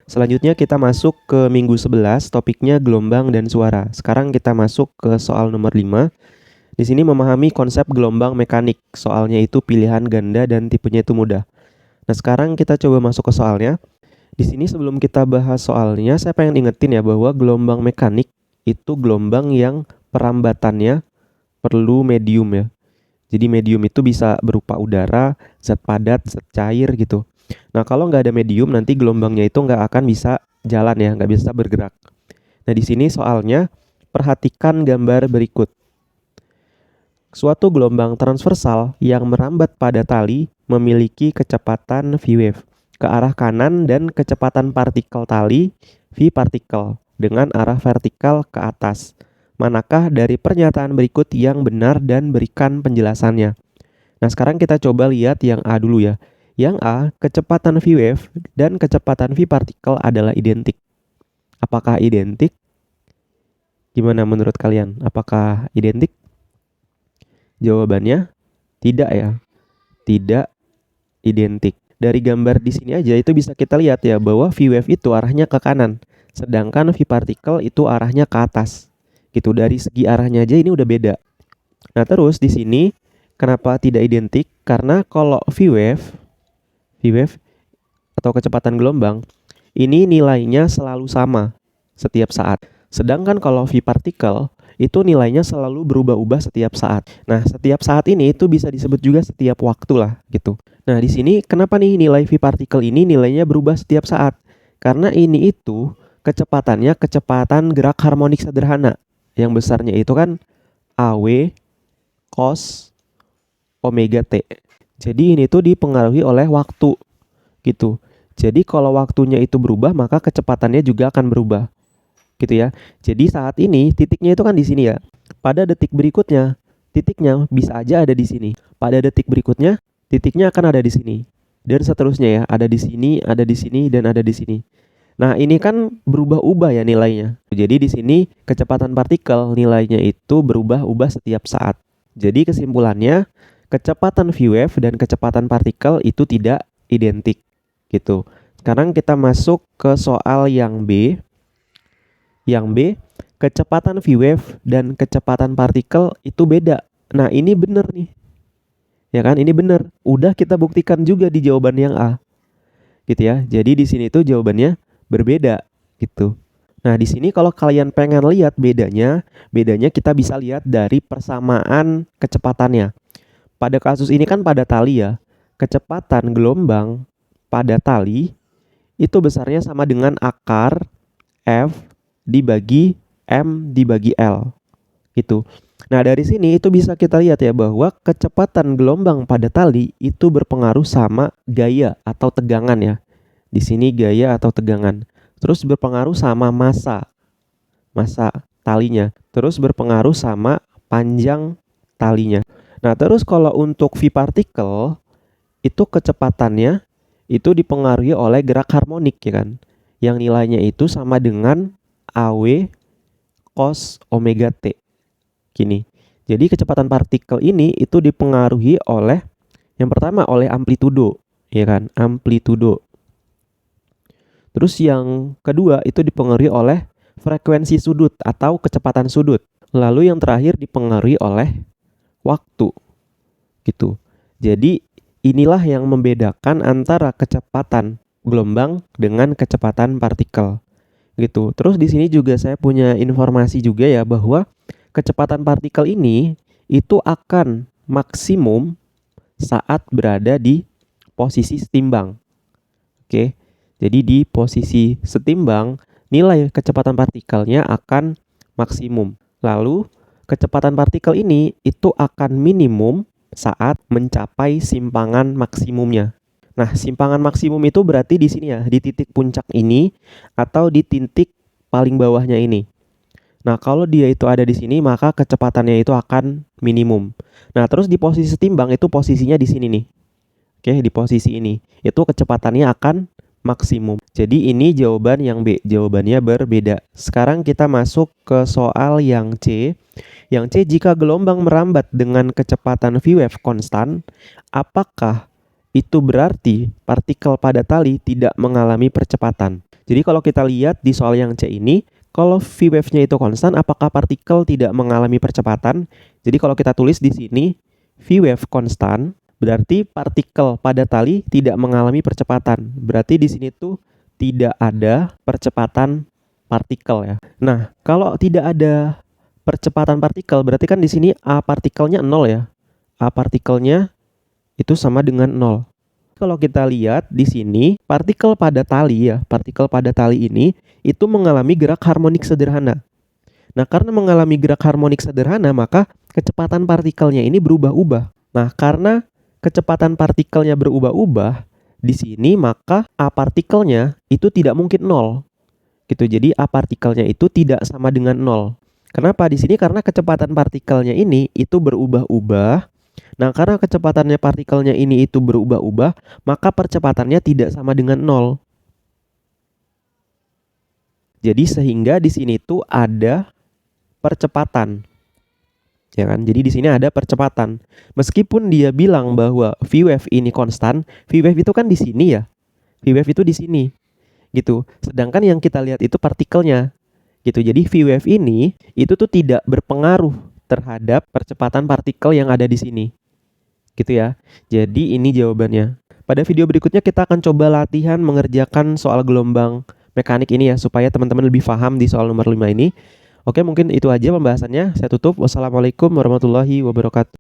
Selanjutnya kita masuk ke minggu 11, topiknya gelombang dan suara. Sekarang kita masuk ke soal nomor 5. Di sini memahami konsep gelombang mekanik. Soalnya itu pilihan ganda dan tipenya itu mudah. Nah, sekarang kita coba masuk ke soalnya. Di sini sebelum kita bahas soalnya, saya pengen ingetin ya bahwa gelombang mekanik itu gelombang yang perambatannya perlu medium ya. Jadi medium itu bisa berupa udara, zat padat, zat cair gitu. Nah, kalau nggak ada medium, nanti gelombangnya itu nggak akan bisa jalan ya, nggak bisa bergerak. Nah, di sini soalnya, perhatikan gambar berikut. Suatu gelombang transversal yang merambat pada tali memiliki kecepatan v-wave ke arah kanan dan kecepatan partikel tali v-partikel dengan arah vertikal ke atas. Manakah dari pernyataan berikut yang benar dan berikan penjelasannya? Nah, sekarang kita coba lihat yang A dulu ya. Yang A, kecepatan v-wave dan kecepatan v-partikel adalah identik. Apakah identik? Gimana menurut kalian? Apakah identik? Jawabannya tidak ya. Tidak identik. Dari gambar di sini aja itu bisa kita lihat ya bahwa v-wave itu arahnya ke kanan, sedangkan v-partikel itu arahnya ke atas. Gitu, dari segi arahnya aja ini udah beda. Nah, terus di sini kenapa tidak identik? Karena kalau v-wave atau kecepatan gelombang ini nilainya selalu sama setiap saat. Sedangkan kalau v-partikel itu nilainya selalu berubah-ubah setiap saat. Nah, setiap saat ini itu bisa disebut juga setiap waktu lah gitu. Nah, di sini kenapa nih nilai v-partikel ini nilainya berubah setiap saat? Karena ini itu kecepatannya kecepatan gerak harmonik sederhana. Yang besarnya itu kan AW cos omega T. Jadi ini tuh dipengaruhi oleh waktu gitu. Jadi kalau waktunya itu berubah, maka kecepatannya juga akan berubah. Gitu ya. Jadi saat ini titiknya itu kan di sini ya. Pada detik berikutnya, titiknya bisa aja ada di sini. Pada detik berikutnya, titiknya akan ada di sini. Dan seterusnya ya, ada di sini, ada di sini, dan ada di sini. Nah, ini kan berubah-ubah ya nilainya. Jadi di sini kecepatan partikel nilainya itu berubah-ubah setiap saat. Jadi kesimpulannya, kecepatan v-wave dan kecepatan partikel itu tidak identik gitu. Sekarang kita masuk ke soal yang B. Yang B, kecepatan v-wave dan kecepatan partikel itu beda. Nah, ini benar nih. Ya kan, ini benar. Udah kita buktikan juga di jawaban yang A. Gitu ya. Jadi di sini tuh jawabannya berbeda gitu. Nah, di sini kalau kalian pengen lihat bedanya kita bisa lihat dari persamaan kecepatannya. Pada kasus ini kan pada tali ya. Kecepatan gelombang pada tali itu besarnya sama dengan akar F dibagi M dibagi L gitu. Nah, dari sini itu bisa kita lihat ya bahwa kecepatan gelombang pada tali itu berpengaruh sama gaya atau tegangan ya. Di sini gaya atau tegangan. Terus berpengaruh sama massa talinya. Terus berpengaruh sama panjang talinya. Nah, terus kalau untuk v-partikel itu kecepatannya itu dipengaruhi oleh gerak harmonik ya kan. Yang nilainya itu sama dengan AW cos omega T. Gini. Jadi kecepatan partikel ini itu dipengaruhi oleh yang pertama oleh amplitudo, ya kan? Amplitudo. Terus yang kedua itu dipengaruhi oleh frekuensi sudut atau kecepatan sudut. Lalu yang terakhir dipengaruhi oleh waktu. Gitu. Jadi inilah yang membedakan antara kecepatan gelombang dengan kecepatan partikel. Gitu. Terus di sini juga saya punya informasi juga ya bahwa kecepatan partikel ini itu akan maksimum saat berada di posisi setimbang. Oke. Jadi di posisi setimbang nilai kecepatan partikelnya akan maksimum. Lalu kecepatan partikel ini itu akan minimum saat mencapai simpangan maksimumnya. Nah, simpangan maksimum itu berarti di sini ya, di titik puncak ini atau di titik paling bawahnya ini. Nah, kalau dia itu ada di sini, maka kecepatannya itu akan minimum. Nah, terus di posisi setimbang itu posisinya di sini nih. Oke, di posisi ini. Itu kecepatannya akan maksimum. Jadi ini jawaban yang B, jawabannya berbeda. Sekarang kita masuk ke soal yang C. Yang C, jika gelombang merambat dengan kecepatan v-wave konstan, apakah itu berarti partikel pada tali tidak mengalami percepatan. Jadi kalau kita lihat di soal yang C ini, kalau V wave-nya itu konstan, apakah partikel tidak mengalami percepatan? Jadi kalau kita tulis di sini V wave konstan, berarti partikel pada tali tidak mengalami percepatan. Berarti di sini tuh tidak ada percepatan partikel ya. Nah, kalau tidak ada percepatan partikel, berarti kan di sini A partikelnya 0 ya. A partikelnya itu sama dengan 0. Kalau kita lihat di sini, partikel pada tali ya, partikel pada tali ini itu mengalami gerak harmonik sederhana. Nah, karena mengalami gerak harmonik sederhana, maka kecepatan partikelnya ini berubah-ubah. Nah, karena kecepatan partikelnya berubah-ubah, di sini maka A partikelnya itu tidak mungkin 0. Gitu. Jadi A partikelnya itu tidak sama dengan 0. Kenapa di sini? Karena kecepatan partikelnya ini itu berubah-ubah. Nah, karena kecepatannya partikelnya ini itu berubah-ubah, maka percepatannya tidak sama dengan 0. Jadi sehingga di sini tuh ada percepatan. Ya kan? Jadi di sini ada percepatan. Meskipun dia bilang bahwa V wave ini konstan, V wave itu kan di sini ya. V wave itu di sini. Gitu. Sedangkan yang kita lihat itu partikelnya. Gitu. Jadi V wave ini itu tuh tidak berpengaruh terhadap percepatan partikel yang ada di sini. Gitu ya. Jadi ini jawabannya. Pada video berikutnya kita akan coba latihan mengerjakan soal gelombang mekanik ini ya, supaya teman-teman lebih paham di soal nomor 5 ini. Oke, mungkin itu aja pembahasannya. Saya tutup. Wassalamualaikum warahmatullahi wabarakatuh.